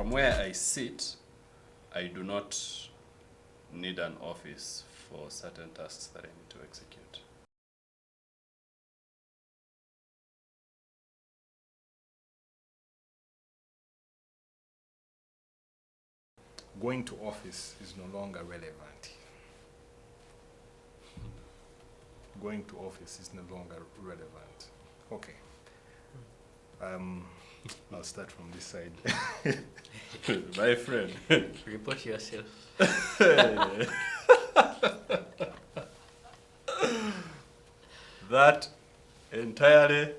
from where I sit, I do not need an office for certain tasks that I need to execute. Going to office is no longer relevant. Going to office is no longer relevant. Okay. I'll start from this side. My friend. Report yourself. That entirely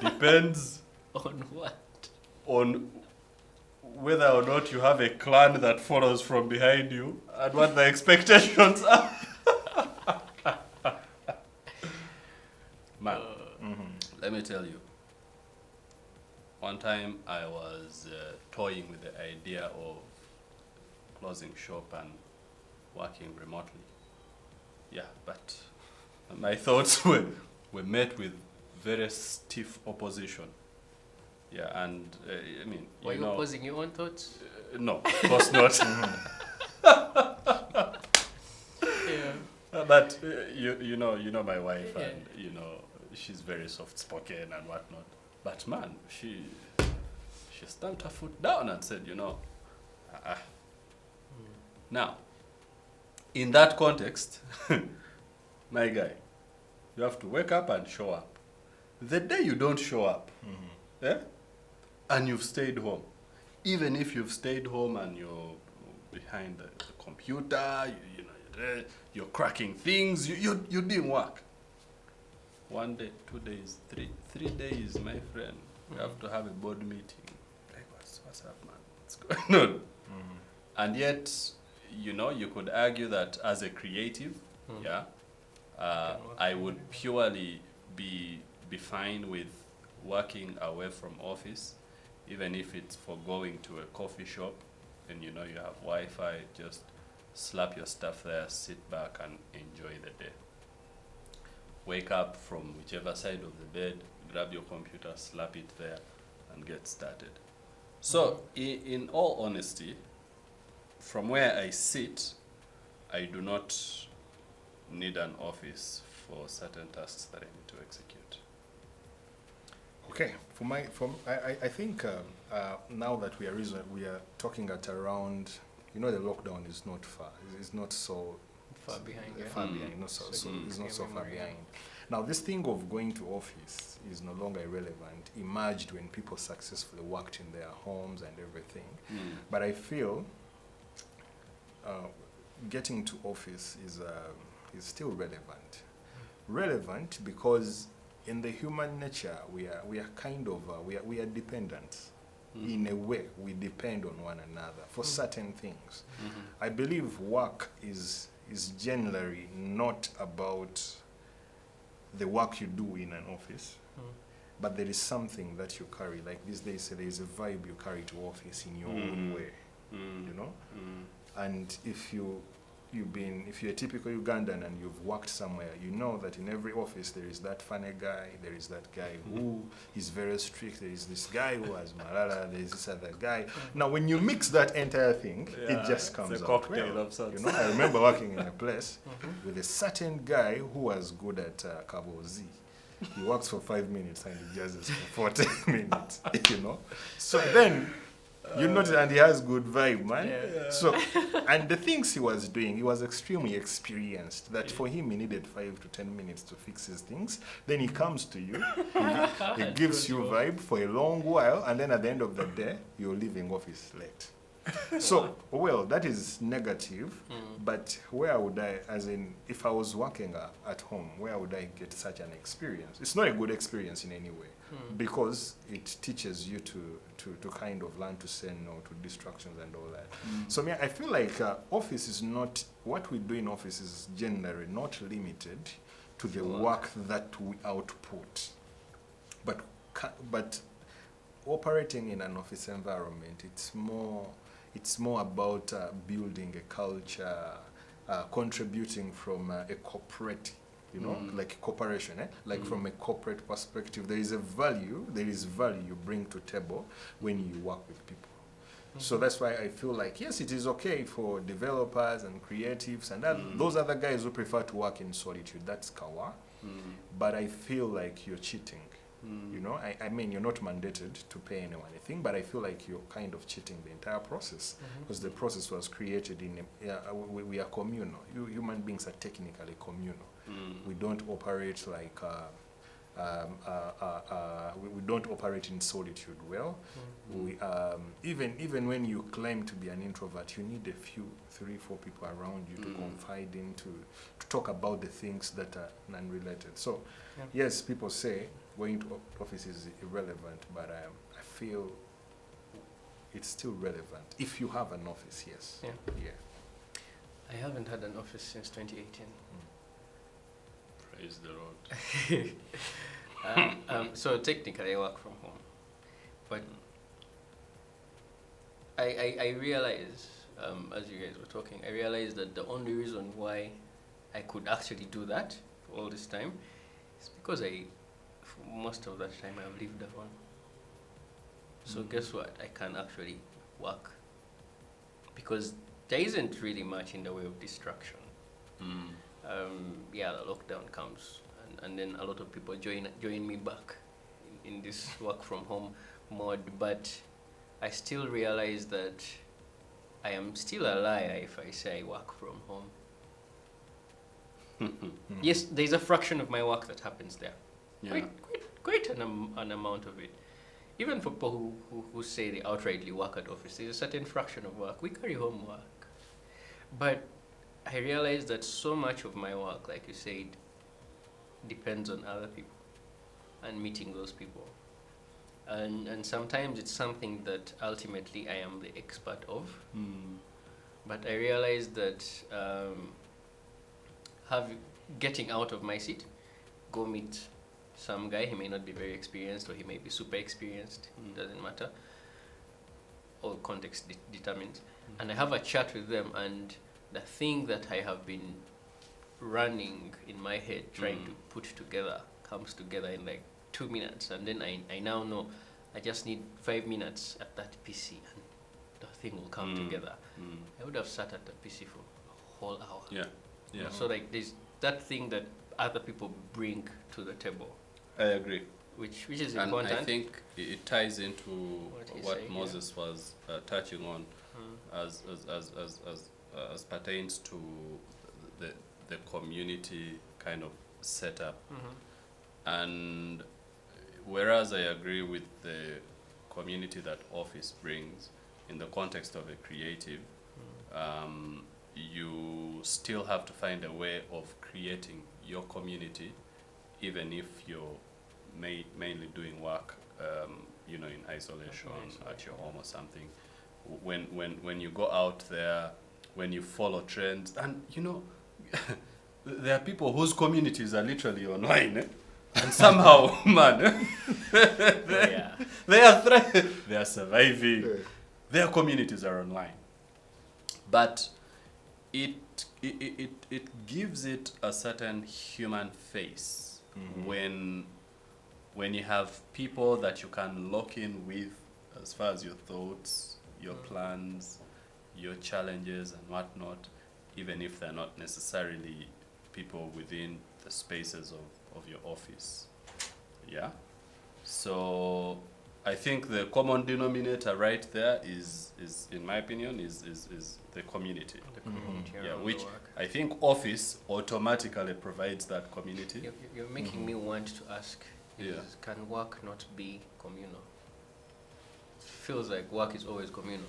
depends On what? on whether or not you have a clan that follows from behind you and what the expectations are. Man, let me tell you. One time I was toying with the idea of closing shop and working remotely. Yeah, but my thoughts were met with very stiff opposition. Yeah, and I mean, Were you opposing your own thoughts? no, of course not. Yeah. But you know my wife, Yeah. and you know she's very soft spoken and whatnot. But man, she stamped her foot down and said, Now, in that context, my guy, you have to wake up and show up. The day you don't show up, and you've stayed home, even if you've stayed home and you're behind the computer, you're cracking things, you didn't work. 1 day, 2 days, three days, my friend, you have to have a board meeting. Like, what's up, man? What's going on? And yet, you could argue that as a creative, I would purely be fine with working away from office, even if it's for going to a coffee shop and you have Wi-Fi, just slap your stuff there, sit back and enjoy the day. Wake up from whichever side of the bed, grab your computer, slap it there, and get started. So, in all honesty, from where I sit, I do not need an office for certain tasks that I need to execute. Okay, I think now that we are talking at around, the lockdown is not far. It's not so Far behind. Yeah. far behind. Not so it's not so far memory, behind. Now, this thing of going to office is no longer irrelevant. Emerged when people successfully worked in their homes and everything. But I feel getting to office is still relevant. Relevant because in the human nature we are kind of we are dependent. In a way, we depend on one another for certain things. I believe work is generally not about the work you do in an office, but there is something that you carry. Like these days, there is a vibe you carry to office in your own way, And if you're a typical Ugandan and you've worked somewhere, you know that in every office there is that funny guy, there is that guy who is very strict, there is this guy who has malala, there is this other guy. Now, when you mix that entire thing, it just comes it's a out cocktail well. of sorts. I remember working in a place with a certain guy who was good at Kabozi. He works for 5 minutes and he jazzes for 40 minutes, So then, notice, and he has good vibe, man. Yeah. So, and the things he was doing, he was extremely experienced. That for him, he needed 5 to 10 minutes to fix his things. Then he comes to you, he gives you vibe for a long while, and then at the end of the day, you're leaving office late. So, well, that is negative, but where would I, as in, if I was working at home, where would I get such an experience? It's not a good experience in any way, because it teaches you to kind of learn to say no to distractions and all that. So, I feel like office is not, what we do in office is generally not limited to the work that we output, but operating in an office environment, it's more about building a culture, contributing from a corporate, like a corporation, like from a corporate perspective. There is value you bring to table when you work with people. So that's why I feel like, yes, it is okay for developers and creatives and those other guys who prefer to work in solitude. That's kawa. But I feel like you're cheating. You know, I mean, you're not mandated to pay anyone anything, but I feel like you're kind of cheating the entire process because the process was created in we are communal. Human beings are technically communal. We don't operate like we don't operate in solitude well. We even when you claim to be an introvert, you need a few 3-4 people around you to confide in, to talk about the things that are non-related. So yes, people say going to office is irrelevant, but I feel it's still relevant if you have an office. Yes. Yeah. I haven't had an office since 2018. Praise the Lord. So technically I work from home, but I realize, as you guys were talking, I realized that the only reason why I could actually do that for all this time is because for most of that time I've lived alone. So guess what? I can actually work because there isn't really much in the way of distraction. The lockdown comes, and then a lot of people join me back in this work from home mode. But I still realize that I am still a liar if I say I work from home. Yes, there's a fraction of my work that happens there. Yeah. Quite an amount of it. Even for people who say they outrightly work at office, there's a certain fraction of work. We carry home work. But I realize that so much of my work, like you said, depends on other people and meeting those people. And sometimes it's something that ultimately I am the expert of. But I realize that getting out of my seat, go meet some guy. He may not be very experienced or he may be super experienced. Doesn't matter. All context determines. And I have a chat with them, and the thing that I have been running in my head trying to put together comes together in like 2 minutes, and then I now know I just need 5 minutes at that PC and the thing will come together. I would have sat at the PC for a whole hour. Yeah. So like there's that thing that other people bring to the table, I agree. which is And important. I think it ties into what saying, Moses was touching on as pertains to the community kind of setup. And whereas I agree with the community that office brings in the context of a creative, you still have to find a way of creating your community, even if you're mainly doing work, in isolation at your home or something. When you go out there, when you follow trends, and there are people whose communities are literally online, and somehow, man, they are surviving. Their communities are online, but it gives it a certain human face when you have people that you can lock in with as far as your thoughts, your plans, your challenges and whatnot, even if they're not necessarily people within the spaces of your office. Yeah. So I think the common denominator right there is in my opinion, is the community. The community Yeah, around which the work. I think office automatically provides that community. You're making me want to ask, Yeah. can work not be communal? It feels like work is always communal.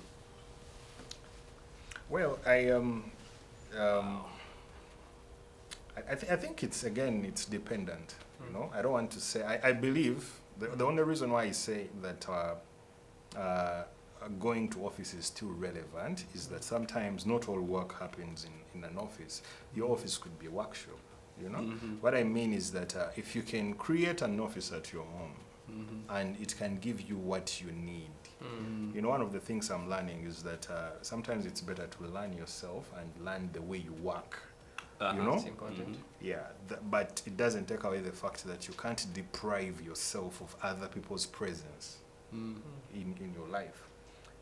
Well, I think it's dependent. I don't want to say. I believe the only reason why I say that going to office is still relevant is that sometimes not all work happens in an office. Your office could be a workshop. What I mean is that if you can create an office at your home and it can give you what you need. One of the things I'm learning is that sometimes it's better to learn yourself and learn the way you work. It's important. Yeah, but it doesn't take away the fact that you can't deprive yourself of other people's presence in your life.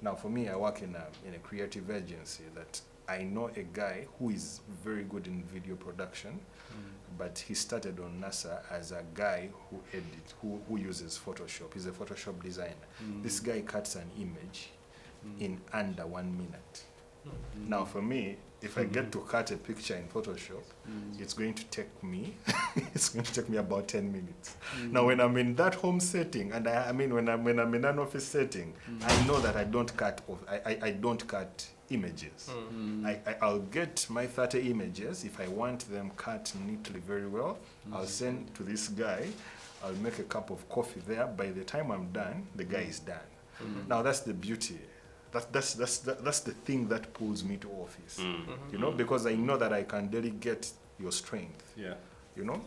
Now, for me, I work in a creative agency that I know a guy who is very good in video production, but he started on NASA as a guy who uses Photoshop. He's a Photoshop designer. This guy cuts an image in under 1 minute. Now, for me, if I get to cut a picture in Photoshop, it's going to take me about 10 minutes. Now, when I'm in that home setting, and when I'm in an office setting, I know that I don't cut images. I'll get my 30 images. If I want them cut neatly very well, I'll send to this guy. I'll make a cup of coffee there. By the time I'm done, the guy is done. Now, that's the beauty. That's the thing that pulls me to office, you know, because I know that I can delegate your strength, Yeah. you know.